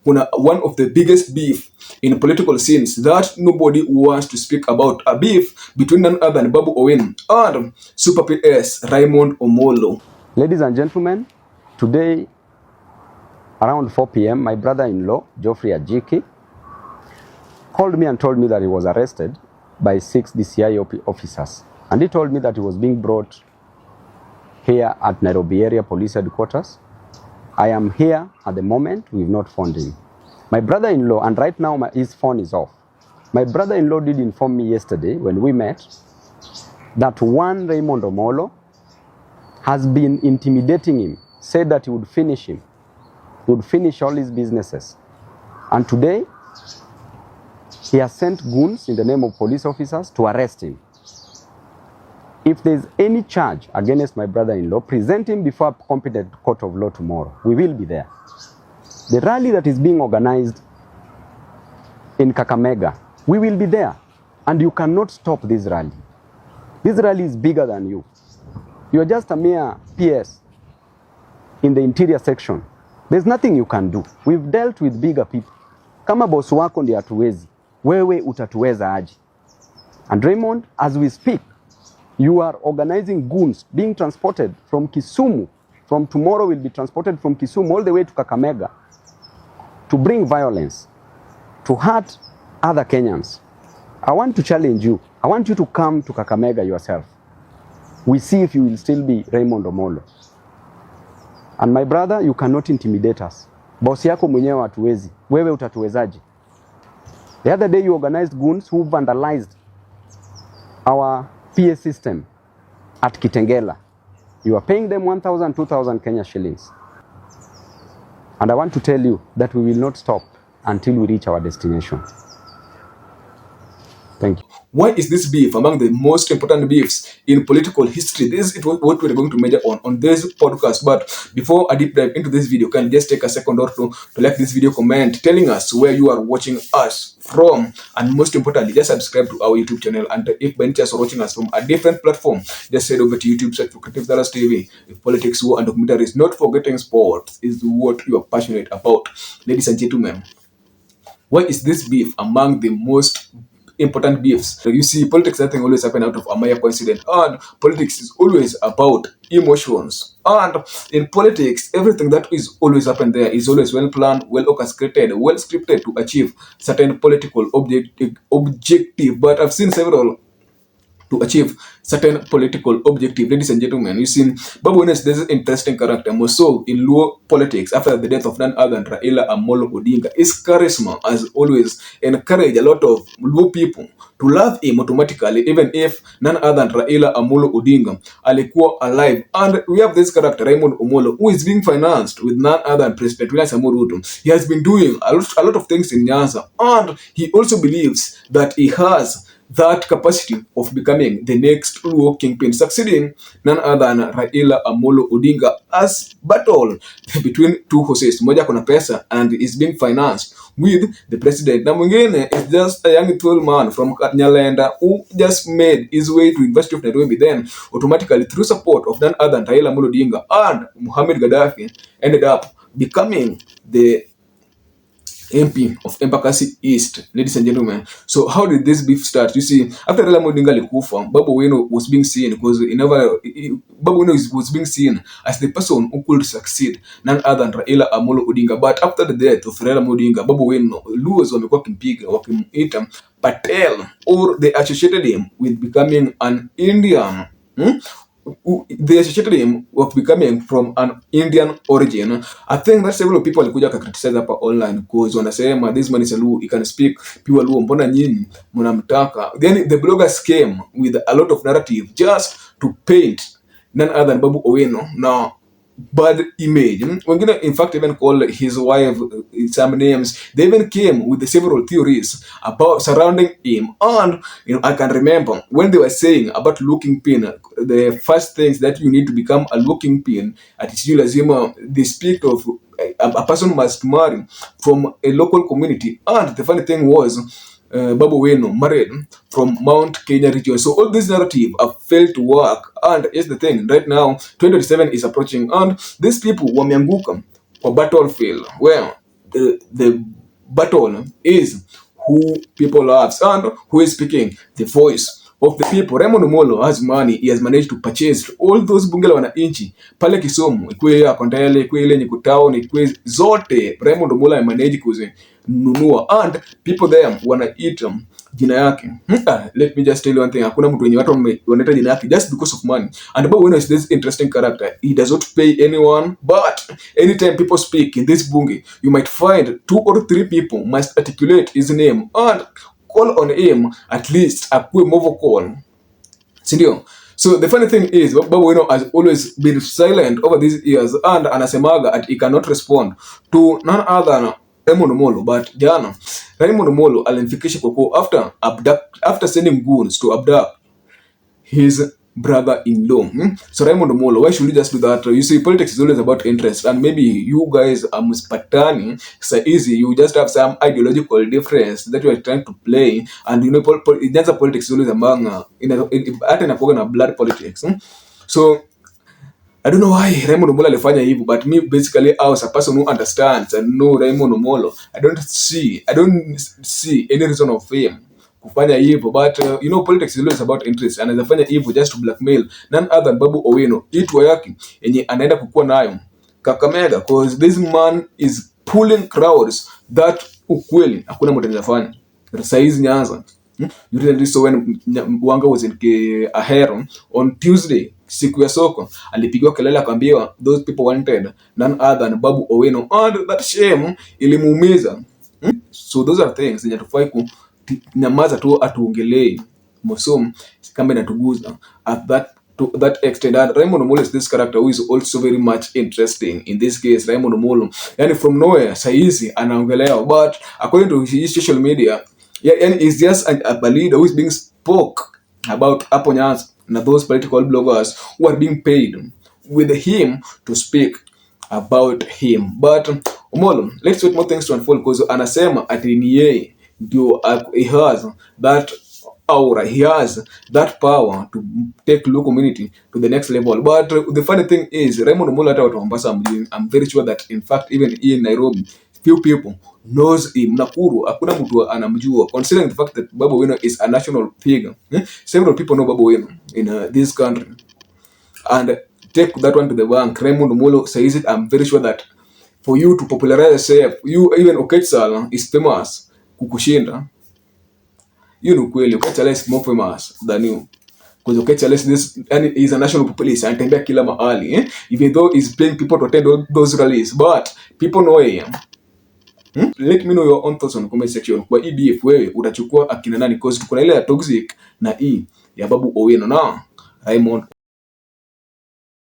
one of the biggest beef in political scenes that nobody wants to speak about, a beef between none other than BABU OWINO and Super PS Raymond Omollo. Ladies and gentlemen, today around 4 p.m. my brother-in-law, Geoffrey Ajiki, called me and told me that he was arrested by 6 DCI officers. And he told me that he was being brought here at Nairobi area police headquarters. I am here at the moment. We've not found him. My brother-in-law, and right now his phone is off. My brother-in-law did inform me yesterday when we met that one Raymond Omollo has been intimidating him, said that he would finish him, he would finish all his businesses. And today, he has sent goons in the name of police officers to arrest him. If there's any charge against my brother-in-law, present him before a competent court of law tomorrow. We will be there. The rally that is being organized in Kakamega, we will be there. And you cannot stop this rally. This rally is bigger than you. You are just a mere PS in the interior section. There's nothing you can do. We've dealt with bigger people. Kama boss wako ndiye hatuwezi, wewe utatuweza aje? And Raymond, as we speak, you are organizing goons being transported from Kisumu. From tomorrow will be transported from Kisumu all the way to Kakamega to bring violence, to hurt other Kenyans. I want to challenge you. I want you to come to Kakamega yourself. We see if you will still be Raymond Omollo. And my brother, you cannot intimidate us. Boss yako mwenyewe hatuwezi. Wewe utatuwezaje? The other day you organized goons who vandalized our PA system at Kitengela. You are paying them 1,000, 2,000 Kenya shillings. And I want to tell you that we will not stop until we reach our destination. Thank you. Why is this beef among the most important beefs in political history? This is what we're going to measure on this podcast. But before I deep dive into this video, can you just take a second or two to like this video, comment, telling us where you are watching us from, and most importantly, just subscribe to our YouTube channel. And if by any chance you're watching us from a different platform, just head over to YouTube, search for Creative Dallas TV. If politics, war, and documentaries, not forgetting sports, is what you are passionate about. Ladies and gentlemen, why is this beef among the most important beefs? You see, politics, nothing always happen out of a mere coincidence, and politics is always about emotions. And in politics, everything that is always happen there is always well planned, well orchestrated, well scripted to achieve certain political objective. But I've seen several to achieve certain political objective. Ladies and gentlemen, you see, BABU OWINO is this interesting character, more so in Luo politics after the death of none other than Raila Amolo Odinga. His charisma has always encouraged a lot of Luo people to love him automatically, even if none other than Raila Amolo Odinga alikuwa alive. And we have this character, Raymond Omollo, who is being financed with none other than President William Samoei Ruto. He has been doing a lot of things in Nyanza, and he also believes that he has that capacity of becoming the next Luo kingpin, succeeding none other than Raila Amolo Odinga as battle between two horses. Moja kuna pesa and is being financed with the president. Na mwingine is just a young tall man from Nyalenda who just made his way to University of Nairobi, then automatically through support of none other than Raila Amolo Odinga and Muhammad Gaddafi ended up becoming the MP of Embakasi East. Ladies and gentlemen, so how did this beef start? You see, after Raila Amolo Odinga likufa, BABU OWINO was being seen because BABU OWINO was being seen as the person who could succeed none other than Raila Amolo Odinga. But after the death of Raila Amolo Odinga, BABU OWINO, Luos wamekuwa kimpiga wakimuita Patel, or they associated him with becoming an Indian. They associated him with becoming from an Indian origin. I think that several people walikuja criticize hapa online because wanasema this man is a Luo, he can speak pure Luo, mbona nyinyi mnamtaka? Then the bloggers came with a lot of narrative just to paint none other than BABU OWINO now bad image. Wengine in fact even call his wife some names. They even came with several theories about surrounding him. And I can remember when they were saying about looking pin, the first things that you need to become a looking pin at Ijulu Lazima, they speak of a person must marry from a local community. And the funny thing was, BABU OWINO married from Mount Kenya region. So all this narrative have failed to work. And here's the thing, right now 2027 is approaching, and these people wameanguka kwa battlefield where the battle is who people loves and who is speaking the voice of the people. Raymond Omollo has money. He has managed to purchase all those bunge la wananchi pale Kisumu, ikuwe ya Kondele, ikuwe ile Nyuku Town, ikuwe zote Raymond Omollo managed kuzinunua, and people there wanaeat jina yake. Let me just tell you one thing, hakuna mtu wenye watu wanaita jina yake just because of money. And Babu Owino is this interesting character. He does not pay anyone, but anytime people speak in this bunge, you might find 2 or 3 people must articulate his name and call on him at least akuwe movo call. Sindio? So the funny thing is, Babu Owino has always been silent over these years, and anasemaga that he cannot respond to none other than Raymond Omollo. But jana Raymond Omollo alimfikisha kwa after sending goons to abduct his brother-in-law. So Raymond Omollo, why should you just do that? You see, politics is always about interest, and maybe you guys are muspatani so easy. You just have some ideological difference that you are trying to play, and you know, politics is always among blood politics. So I don't know why Raymond Omollo alifanya hivyo, but me basically as a person who understands and know Raymond Omollo, I don't see any reason of him kufanya hivyo. But you know, politics is always about interest, and anafanya hivyo just to blackmail none other than Babu Owino. Itwa yake yenye anaenda kukua nayo Kakamega, because this man is pulling crowds that ukweli hakuna mtu anafanya saizi Nyanza. You really saw when Wanga was in Ahero on Tuesday, siku ya soko, alipigiwa kelele akaambiwa those people wanted none other than Babu Owino, and that shame ilimuumiza. So those are things zenye tufai kunyamaza tu atuongelee mosom kama inatuguza to that extent. And Raymond Omollo is this character who is also very much interesting in this case. Raymond Omollo, yani from nowhere saizi anaongelewa, but according to his social media, yani is just a leader who is being spoke about hapo Nyanza na those political bloggers who are being paid with him to speak about him. But Omollo, let's wait more things to unfold, because anasema ati ni yeye ndio he has that aura, he has that power to take local community to the next level. But the funny thing is, Raymond Omollo hata watu wa Mombasa, I'm very sure that in fact even in Nairobi few people knows him. Nakuru hakuna mtu anamjua, considering the fact that Babu Owino is a national figure. Several people know Babu Owino in this country, and take that one to the bank. Raymond Omollo says it. I'm very sure that for you to popularize yourself, you even Okechsal is famous kukushinda. You know kweli Okechsal is more famous than you, because Okechsal is this, and he's a national populist and anatembea kila mahali, even though he's paying people to attend all those rallies, but people know him. Let me know your own thoughts on the comment section. Kwa EBF wewe utachukua akina nani, because tuko na ile ya toxic na ya Babu Owino na Raymond